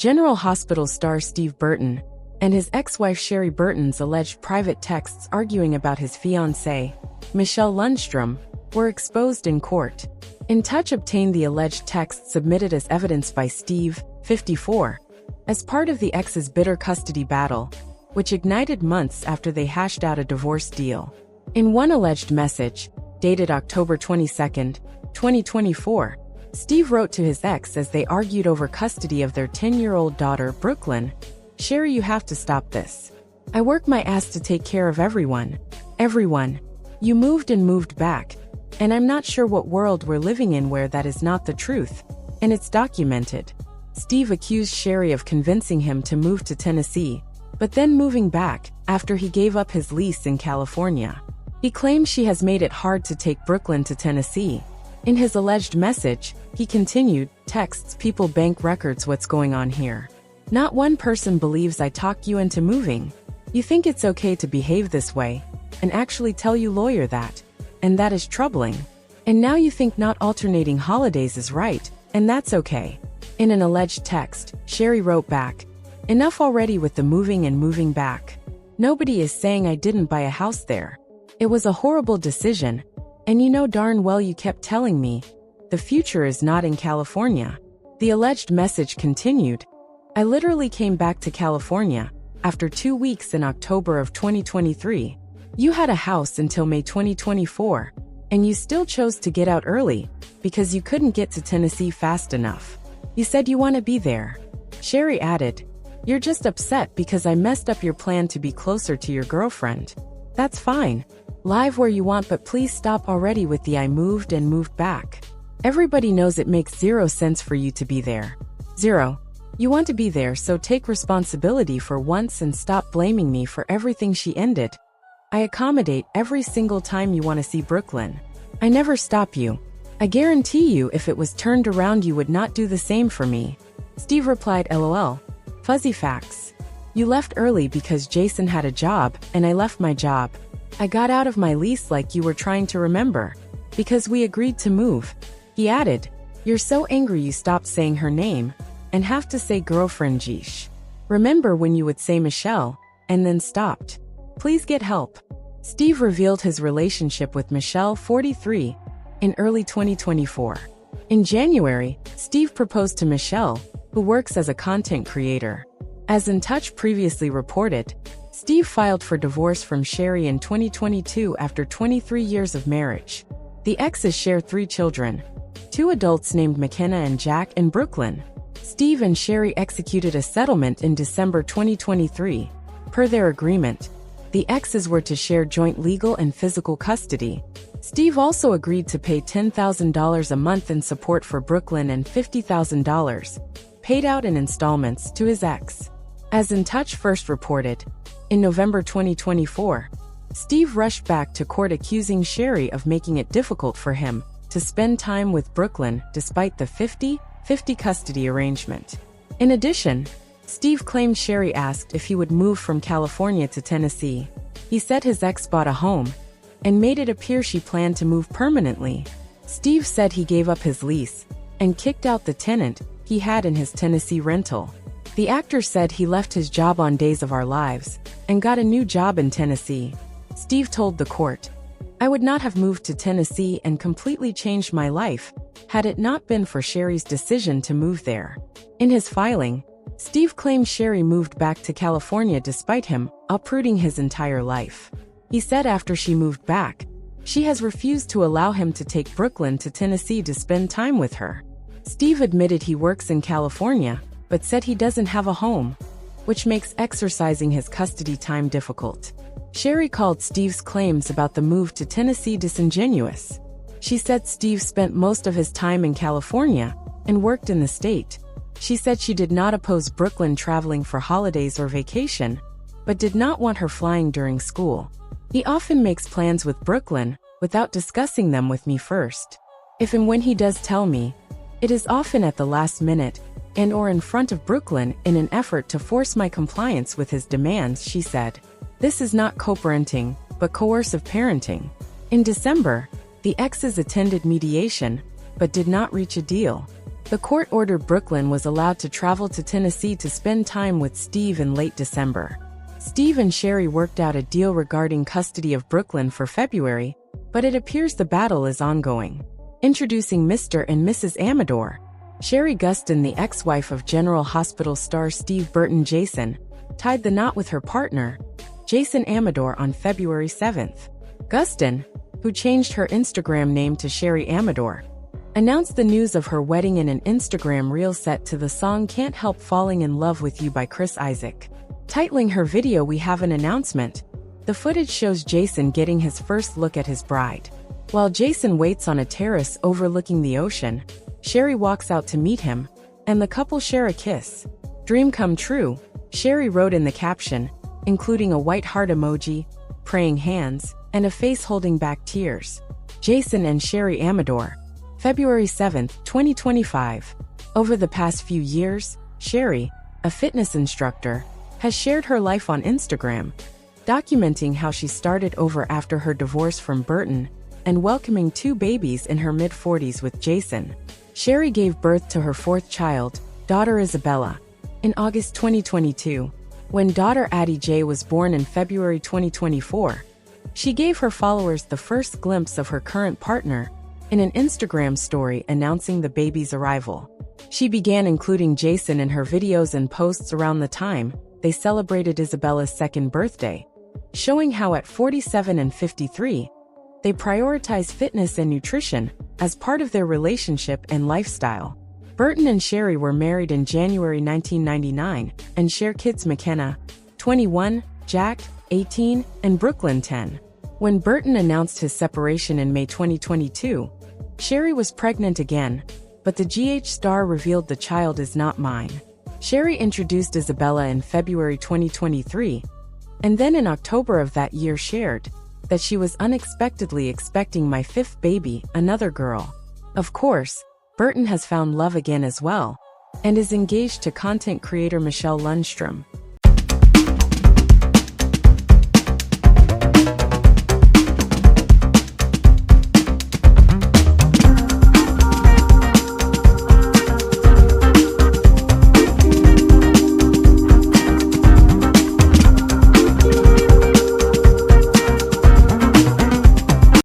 General Hospital star Steve Burton and his ex-wife Sheree Burton's alleged private texts arguing about his fiancée, Michelle Lundstrom, were exposed in court. In Touch obtained the alleged texts submitted as evidence by Steve, 54, as part of the ex's bitter custody battle, which ignited months after they hashed out a divorce deal. In one alleged message, dated October 22, 2024, Steve wrote to his ex as they argued over custody of their 10-year-old daughter, Brooklyn, "Sheree, you have to stop this. I work my ass to take care of everyone. Everyone. You moved and moved back. And I'm not sure what world we're living in where that is not the truth. And it's documented." Steve accused Sheree of convincing him to move to Tennessee, but then moving back after he gave up his lease in California. He claims she has made it hard to take Brooklyn to Tennessee. In his alleged message, he continued, "Texts people bank records what's going on here. Not one person believes I talked you into moving. You think it's okay to behave this way, and actually tell you lawyer that. And that is troubling. And now you think not alternating holidays is right, and that's okay." In an alleged text, Sheree wrote back, "Enough already with the moving and moving back. Nobody is saying I didn't buy a house there. It was a horrible decision, and you know darn well you kept telling me, the future is not in California." The alleged message continued, "I literally came back to California after 2 weeks in October of 2023. You had a house until May 2024, and you still chose to get out early because you couldn't get to Tennessee fast enough. You said you want to be there." Sheree added, "You're just upset because I messed up your plan to be closer to your girlfriend. That's fine. Live where you want, but please stop already with the I moved and moved back. Everybody knows it makes zero sense for you to be there. Zero. You want to be there, so take responsibility for once and stop blaming me for everything she ended. I accommodate every single time you want to see Brooklyn. I never stop you. I guarantee you if it was turned around you would not do the same for me." Steve replied, "LOL. Fuzzy facts. You left early because Jason had a job, and I left my job. I got out of my lease like you were trying to remember, because we agreed to move." He added, "You're so angry you stopped saying her name, and have to say girlfriend geesh. Remember when you would say Michelle, and then stopped? Please get help." Steve revealed his relationship with Michelle, 43, in early 2024. In January, Steve proposed to Michelle, who works as a content creator. As In Touch previously reported, Steve filed for divorce from Sheree in 2022 after 23 years of marriage. The exes share 3 children, 2 adults named McKenna and Jack, in Brooklyn. Steve and Sheree executed a settlement in December 2023. Per their agreement, the exes were to share joint legal and physical custody. Steve also agreed to pay $10,000 a month in support for Brooklyn and $50,000, paid out in installments, to his ex. As In Touch first reported, in November 2024, Steve rushed back to court accusing Sheree of making it difficult for him to spend time with Brooklyn despite the 50-50 custody arrangement. In addition, Steve claimed Sheree asked if he would move from California to Tennessee. He said his ex bought a home and made it appear she planned to move permanently. Steve said he gave up his lease and kicked out the tenant he had in his Tennessee rental. The actor said he left his job on Days of Our Lives and got a new job in Tennessee. Steve told the court, "I would not have moved to Tennessee and completely changed my life had it not been for Sheree's decision to move there." In his filing, Steve claimed Sheree moved back to California despite him uprooting his entire life. He said after she moved back, she has refused to allow him to take Brooklyn to Tennessee to spend time with her. Steve admitted he works in California, but said he doesn't have a home, which makes exercising his custody time difficult. Sheree called Steve's claims about the move to Tennessee disingenuous. She said Steve spent most of his time in California and worked in the state. She said she did not oppose Brooklyn traveling for holidays or vacation, but did not want her flying during school. "He often makes plans with Brooklyn without discussing them with me first. If and when he does tell me, it is often at the last minute and or in front of Brooklyn in an effort to force my compliance with his demands," she said. This is not co-parenting, but coercive parenting. In December, the exes attended mediation, but did not reach a deal. The court ordered Brooklyn was allowed to travel to Tennessee to spend time with Steve in late December. Steve and Sheree worked out a deal regarding custody of Brooklyn for February, but it appears the battle is ongoing. Introducing Mr. and Mrs. Amador. Sheree Gustin, the ex-wife of General Hospital star Steve Burton Jason, tied the knot with her partner, Jason Amador, on February 7th. Gustin, who changed her Instagram name to Sheree Amador, announced the news of her wedding in an Instagram reel set to the song Can't Help Falling in Love with You by Chris Isaak. Titling her video "We Have an Announcement," the footage shows Jason getting his first look at his bride. While Jason waits on a terrace overlooking the ocean, Sheree walks out to meet him, and the couple share a kiss. "Dream come true," Sheree wrote in the caption, including a white heart emoji, praying hands, and a face holding back tears. Jason and Sheree Amador. February 7, 2025. Over the past few years, Sheree, a fitness instructor, has shared her life on Instagram, documenting how she started over after her divorce from Burton and welcoming 2 babies in her mid-40s with Jason. Sheree gave birth to her 4th child, daughter Isabella, in August 2022. When daughter Addie J was born in February 2024, she gave her followers the first glimpse of her current partner in an Instagram story announcing the baby's arrival. She began including Jason in her videos and posts around the time they celebrated Isabella's 2nd birthday, showing how at 47 and 53, they prioritize fitness and nutrition as part of their relationship and lifestyle. Burton and Sheree were married in January 1999 and share kids McKenna, 21, Jack, 18, and Brooklyn, 10. When Burton announced his separation in May 2022, Sheree was pregnant again, but the GH star revealed "The child is not mine." Sheree introduced Isabella in February 2023, and then in October of that year shared that she was unexpectedly expecting my 5th baby, another girl. Of course, Burton has found love again as well, and is engaged to content creator Michelle Lundstrom.